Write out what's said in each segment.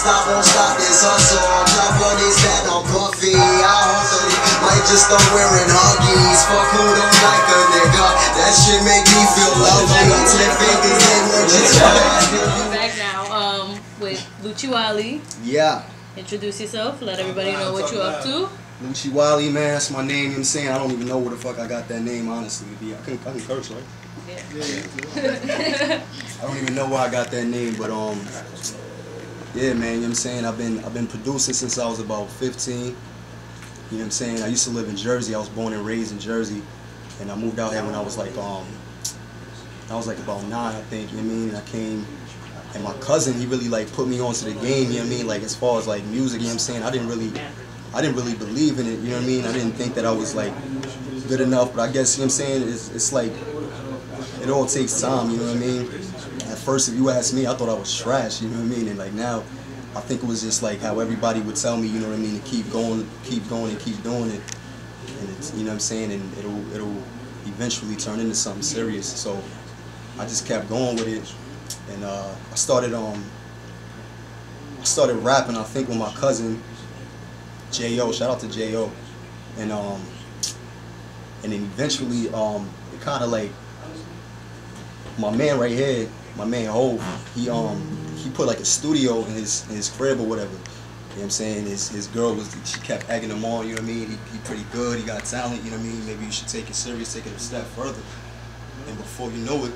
stop, won't stop this hustle. Drop on this that I'm puffy. I hope that he might just start wearing Huggies. Fuck who don't like a nigga. That shit make me feel lovely. 10 fingers in one just We're back now with Lucci Wally. Yeah. Introduce yourself. Let everybody know what you're up to. Lucci Wally, man, that's my name. You know what I'm saying? I don't even know where the fuck I got that name, honestly. I can curse, right? Yeah. I don't even know where I got that name, but yeah, man, you know what I'm saying? I've been producing since I was about 15. You know what I'm saying? I used to live in Jersey. I was born and raised in Jersey, and I moved out here when I was like about 9, I think. You know what I mean? And I came, and my cousin, he really like put me onto the game. You know what I mean? Like as far as like music, you know what I'm saying? I didn't really believe in it. You know what I mean? I didn't think that I was like good enough, but I guess, you know what I'm saying? It's like it all takes time. You know what I mean? At first, if you ask me, I thought I was trash. You know what I mean? And like now, I think it was just like how everybody would tell me, you know what I mean, to keep going, and keep doing it. And it's, you know what I'm saying, and it'll eventually turn into something serious. So I just kept going with it, and I started rapping, I think, with my cousin J.O. Shout out to J.O. And then eventually it kind of like my man right here, my man Hov, he put like a studio in his crib or whatever. You know what I'm saying? His girl she kept egging him on, you know what I mean? He pretty good, he got talent, you know what I mean? Maybe you should take it serious, take it a step further. And before you know it,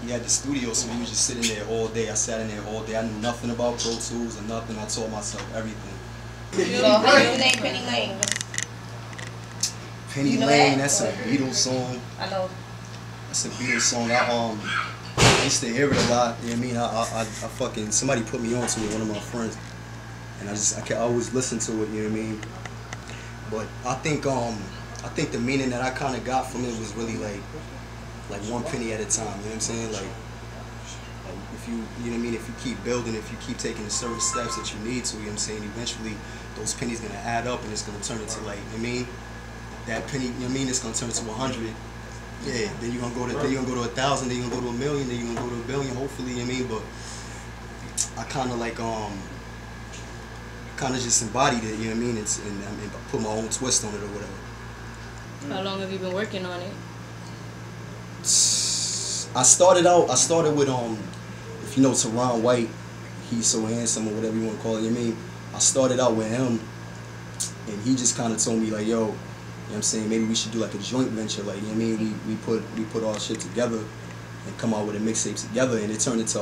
he had the studio, so we was just sitting there all day. I sat in there all day. I knew nothing about Pro Tools or nothing. I taught myself everything. So how you name Penny Lane? Penny Lane, that's a Beatles song. I know. That's a Beatles song. I used to hear it a lot. You know what I mean? I fucking, somebody put me onto it, one of my friends, and I always listen to it. You know what I mean? But I think the meaning that I kind of got from it was really like one penny at a time. You know what I'm saying? Like if you know what I mean? If you keep building, if you keep taking the certain steps that you need to, you know what I'm saying? Eventually, those pennies gonna add up, and it's gonna turn into like, you know what I mean? That penny, you know what I mean? It's gonna turn into 100. Yeah, then you're gonna go to 1,000, then you're gonna go to 1,000,000, then you're gonna go to 1,000,000,000, hopefully, you know what I mean? But I kinda like kinda just embodied it, you know what I mean? And put my own twist on it or whatever. How long have you been working on it? I started with if you know Teron White, He's So Handsome or whatever you want to call it, you know what I mean? I started out with him, and he just kind of told me like, yo, you know what I'm saying, maybe we should do like a joint venture, like, you know what I mean? We put our shit together and come out with a mixtape together, and it turned into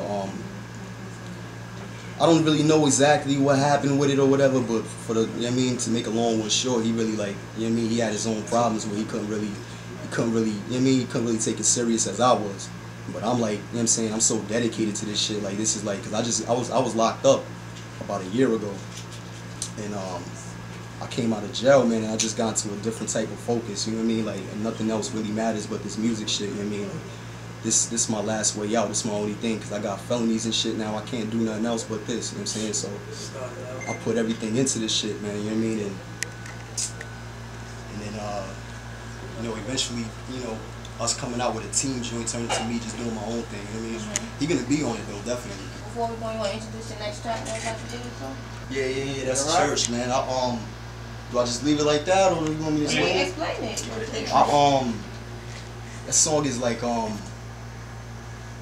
I don't really know exactly what happened with it or whatever, but for the, you know what I mean, to make a long one short, he really like, you know what I mean, he had his own problems where he couldn't really, you know what I mean, he couldn't really take it serious as I was. But I'm like, you know what I'm saying, I'm so dedicated to this shit. Like, this is like, cause I was locked up about a year ago, and I came out of jail, man, and I just got into a different type of focus. You know what I mean? Like, and nothing else really matters but this music shit. You know what I mean? Like, this is my last way out. This is my only thing, cause I got felonies and shit now. I can't do nothing else but this. You know what I'm saying? So I put everything into this shit, man. You know what I mean? And then you know, eventually, you know, us coming out with a team joint turned into me just doing my own thing. You know what I mean? He gonna be on it though, definitely. Before we go, you want to introduce your next track that we're about to do or something? Yeah, that's Church, man. Do I just leave it like that, or do you want me to explain it? That song is like, I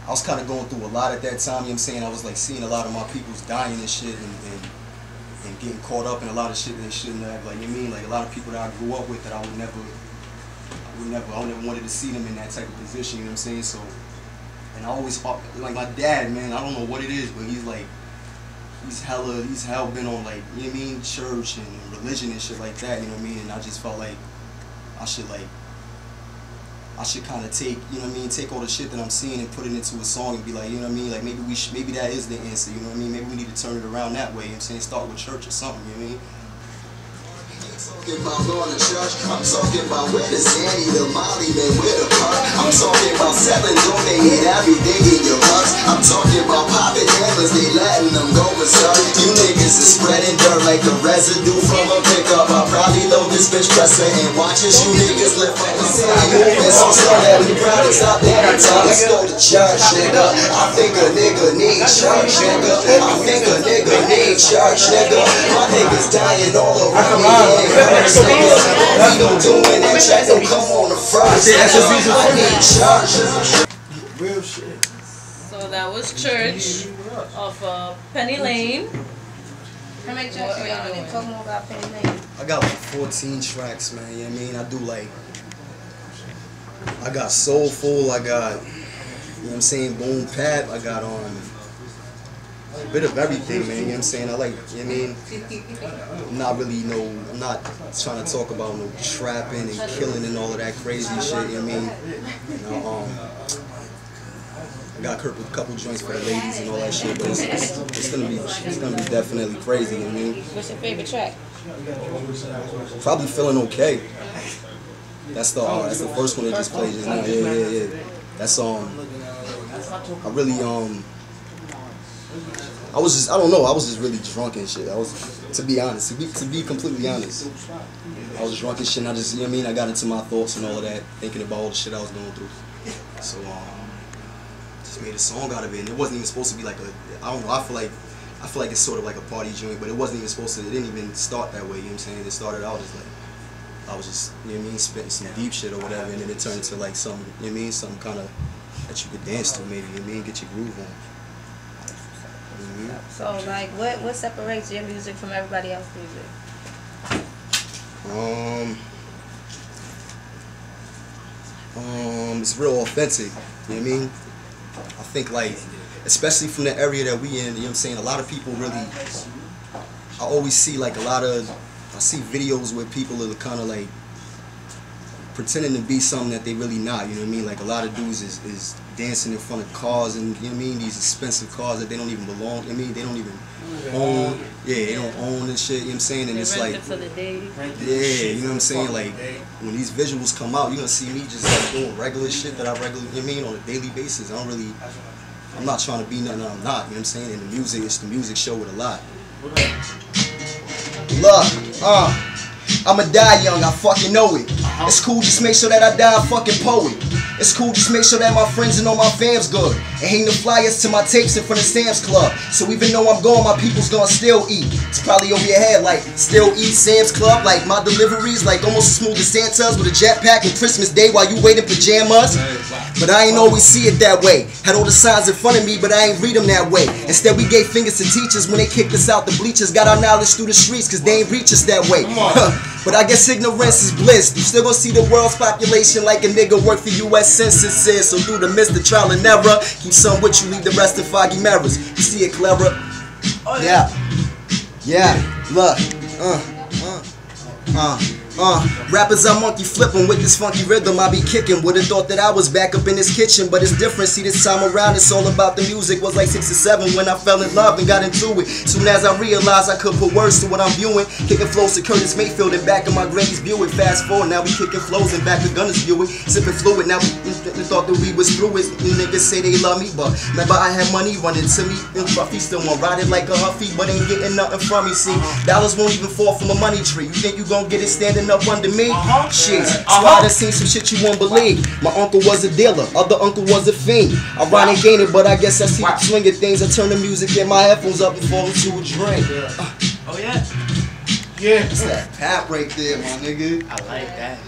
was kind of going through a lot at that time, you know what I'm saying? I was like seeing a lot of my peoples dying and shit, and getting caught up in a lot of shit that they shouldn't have. Like, you know what I mean? Like a lot of people that I grew up with that I never wanted to see them in that type of position, you know what I'm saying? So, and I always, like my dad, man, I don't know what it is, but he's hell bent on, like, you know what I mean, church and religion and shit like that, you know what I mean? And I just felt like I should kind of take, you know what I mean, take all the shit that I'm seeing and put it into a song and be like, you know what I mean, like maybe that is the answer, you know what I mean? Maybe we need to turn it around that way, you know what I'm saying? Start with church or something, you know what I mean? Talking about going to church, I'm talking about where the Sandy, the Molly, man, where the park. I'm talking about selling, donating everything in your bucks. I'm talking about popping hammers, they letting them go berserk. You niggas is spreading dirt like the residue from a pickup. I probably load this bitch surface, dressing and watches. You niggas live on the side, moving so slow that we probably stop every time. Let's go to church, nigga. I think a nigga need church, nigga. I think a nigga need church, nigga. My niggas dying all around me. We don't do it and check, don't come on the front. I need church. Real shit. So that was Church off Penny Lane. How many tracks you got on? Talk more about Penny Lane. I got like 14 tracks, man. You know what I mean? I do like, I got Soulful, I got, you know what I'm saying, Boom Pap, I got a bit of everything, man. You know what I'm saying? I like, you know what I mean? I'm not really I'm not trying to talk about no trapping and killing and all of that crazy shit, you know what I mean? You know, I got a couple joints for the ladies and all that shit, but it's gonna be definitely crazy, you know what I mean? What's your favorite track? Probably Feeling Okay. That's the first one they just played just now. Yeah. That's I really I was just really drunk and shit. To be honest, to be completely honest, I was drunk and shit, and I just, you know what I mean, I got into my thoughts and all of that, thinking about all the shit I was going through. So just made a song out of it, and it wasn't even supposed to be like I don't know, I feel like it's sort of like a party joint, but it wasn't even supposed to, it didn't even start that way, you know what I'm saying? It started out as like, I was just, you know what I mean, spitting some deep shit or whatever, and then it turned into like some, you know what I mean, something kind of that you could dance to maybe, you know what I mean, get your groove on. So like, what separates your music from everybody else's music? It's real authentic, you know what I mean? I think like, especially from the area that we in, you know what I'm saying, a lot of people really, I always see like I see videos where people are kind of like pretending to be something that they really not, you know what I mean? Like a lot of dudes is dancing in front of cars and, you know what I mean, these expensive cars that they don't even belong, I mean, they don't even own, they don't own and shit, you know what I'm saying? And it's like, for the day. yeah, you know what I'm saying? Like, when these visuals come out, you're gonna see me just like doing regular shit that I regularly, you know what I mean, on a daily basis. I'm not trying to be nothing that I'm not, you know what I'm saying? And the music, it's the music show with a lot. Look, I'ma die young, I fucking know it. It's cool, just make sure that I die a fucking poet. It's cool, just make sure that my friends and all my fam's good. And hang the flyers to my tapes in front of Sam's Club. So even though I'm gone, my people's gonna still eat. It's probably over your head like, still eat Sam's Club? Like my deliveries, like almost as smooth as Santa's with a jetpack on Christmas Day while you wait in pajamas. But I ain't always see it that way. Had all the signs in front of me, but I ain't read them that way. Instead we gave fingers to teachers when they kicked us out the bleachers. Got our knowledge through the streets, cause they ain't reach us that way. But I guess ignorance is bliss. You still gonna see the world's population like a nigga work for U.S. Census. So through the midst of trial and error, keep some with you, leave the rest in foggy mirrors. You see it, clever? Yeah, look, rappers I monkey flippin' with this funky rhythm I be kicking. Would've thought that I was back up in this kitchen, but it's different. See, this time around it's all about the music. Was like 6 or 7 when I fell in love and got into it. Soon as I realized I could put words to what I'm viewing, kicking flows to Curtis Mayfield and back in my granny's Buick. Fast forward, now we kicking flows and back to Gunner's Buick, sipping fluid. Now we thought that we was through it. You niggas say they love me, but remember I had money running to me. And Ruffy still want ride it like a Huffy, but ain't getting nothing from me. See, dollars won't even fall from a money tree. You think you gon' get it standing up under me? Shit, so I done seen some shit you won't believe. My uncle was a dealer, other uncle was a fiend. Ironic ain't it, but I guess I see the swing of things. I turn the music and my headphones up and fall into a drink. Oh yeah? Yeah. That's that pap right there, my nigga. I like that.